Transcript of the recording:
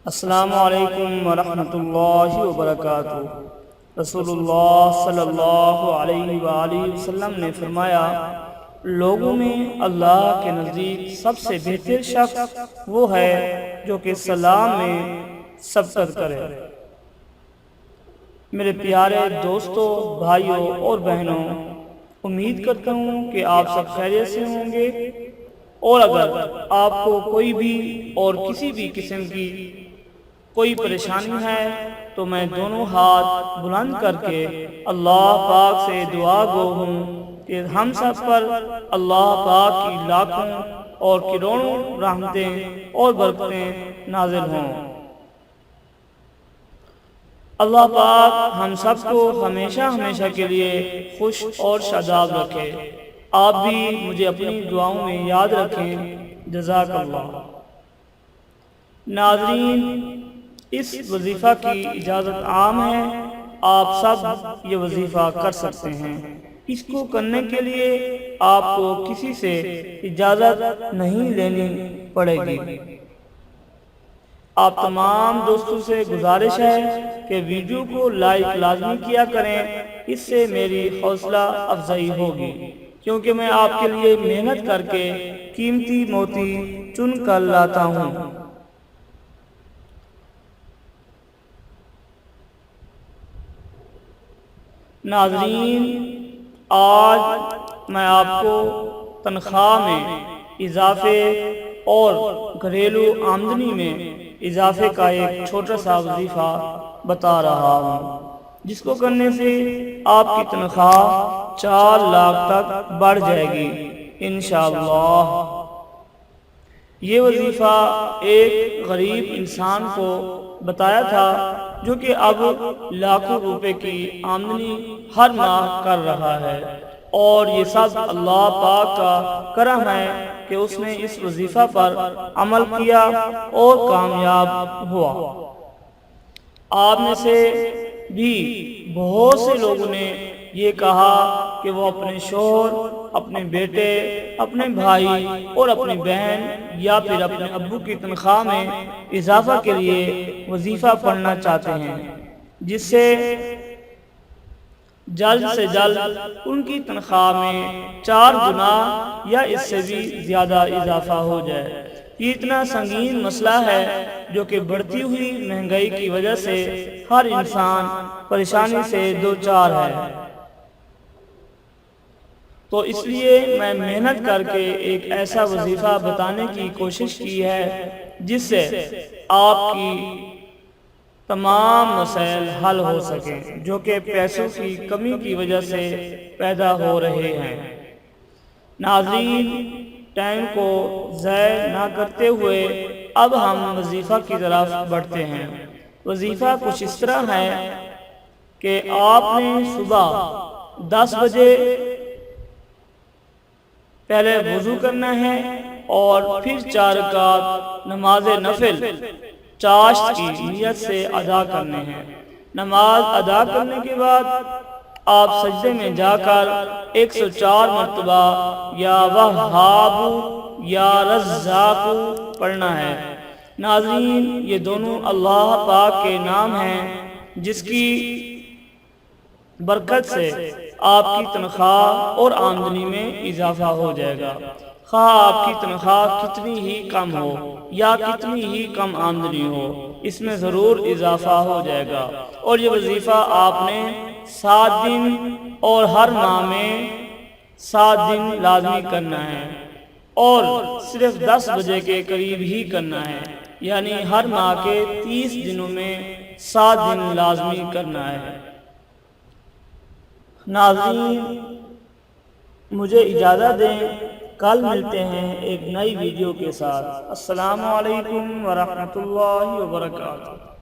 السلام علیکم ورحمۃ اللہ وبرکاتہ۔ رسول اللہ صلی اللہ علیہ وآلہ وسلم نے فرمایا، لوگوں میں اللہ کے نزدیک سب سے بہتر شخص وہ ہے جو کہ سلام میں سبقت کرے۔ میرے پیارے دوستوں، بھائیوں اور بہنوں، امید کرتا ہوں کہ آپ سب خیریت سے ہوں گے، اور اگر آپ کو کوئی بھی اور کسی بھی قسم کی کوئی پریشانی ہے تو میں دونوں ہاتھ بلند کر کے اللہ پاک سے دعا گو ہوں کہ ہم سب پر اللہ پاک کی لاکھوں اور کروڑوں رحمتیں اور برکتیں نازل ہوں۔ اللہ پاک ہم سب کو ہمیشہ ہمیشہ کے لیے خوش اور شاداب رکھے۔ آپ بھی مجھے اپنی دعاؤں میں یاد رکھیں۔ جزاک اللہ۔ ناظرین، اس وظیفہ کی اجازت عام ہے، آپ سب یہ وظیفہ کر سکتے ہیں۔ اس کو کرنے کے لیے آپ کو کسی سے اجازت نہیں لینی پڑے گی۔ آپ تمام دوستوں سے گزارش ہے کہ ویڈیو کو لائک لازمی کیا کریں، اس سے میری حوصلہ افزائی ہوگی، کیونکہ میں آپ کے لیے محنت کر کے قیمتی موتی چن کر لاتا ہوں۔ ناظرین، آج میں آپ کو تنخواہ میں اضافے اور گھریلو آمدنی میں اضافے کا ایک چھوٹا سا وظیفہ بتا رہا ہوں، جس کو کرنے سے آپ کی تنخواہ 4 لاکھ تک بڑھ جائے گی انشاءاللہ۔ یہ وظیفہ ایک غریب انسان کو بتایا تھا جو کہ اب لاکھوں روپے کی آمدنی ہر ماہ کر رہا ہے، اور یہ سب اللہ پاک کا کرم ہے کہ اس نے اس وظیفہ پر عمل کیا اور کامیاب ہوا۔ آپ میں سے بھی بہت سے لوگوں نے یہ کہا کہ وہ اپنے شوہر، اپنے بیٹے، اپنے بھائی اور اپنی بہن یا پھر اپنے ابو کی تنخواہ میں اضافہ کے لیے وظیفہ پڑھنا چاہتے ہیں، جس سے جلد سے جلد ان کی تنخواہ میں 4 گنا یا اس سے بھی زیادہ اضافہ ہو جائے۔ یہ اتنا سنگین مسئلہ ہے جو کہ بڑھتی ہوئی مہنگائی کی وجہ سے ہر انسان پریشانی سے دوچار ہے۔ تو اس لیے میں محنت کر کے ایک ایسا وظیفہ بتانے کی کوشش کی ہے جس سے آپ کی تمام مسائل حل ہو سکیں، جو کہ پیسوں کی کمی کی وجہ سے پیدا ہو رہے ہیں۔ ناظرین، ٹائم کو ضائع نہ کرتے ہوئے اب ہم وظیفہ کی طرف بڑھتے ہیں۔ وظیفہ کچھ اس طرح ہے کہ آپ نے صبح 10 بجے پہلے وضو کرنا ہے اور پھر 4 رکعت نماز نفل چاشت کی نیت سے ادا کرنے ہیں۔ نماز ادا کرنے کے بعد آپ سجدے میں جا کر 104 مرتبہ یا وہاب یا رزاق پڑھنا ہے۔ ناظرین، یہ دونوں اللہ پاک کے نام ہیں جس کی برکت سے آپ کی تنخواہ اور آمدنی میں اضافہ ہو جائے گا۔ خواہ آپ کی تنخواہ کتنی ہی کم ہو یا کتنی ہی کم آمدنی ہو، اس میں ضرور اضافہ ہو جائے گا۔ اور یہ وظیفہ آپ نے 7 دن اور ہر ماہ میں 7 دن لازمی کرنا ہے، اور صرف 10 بجے کے قریب ہی کرنا ہے، یعنی ہر ماہ کے 30 دنوں میں 7 دن لازمی کرنا ہے۔ ناظرین، مجھے اجازت دیں، کل ملتے ہیں ایک نئی ویڈیو کے ساتھ۔ السلام علیکم ورحمۃ اللہ وبرکاتہ۔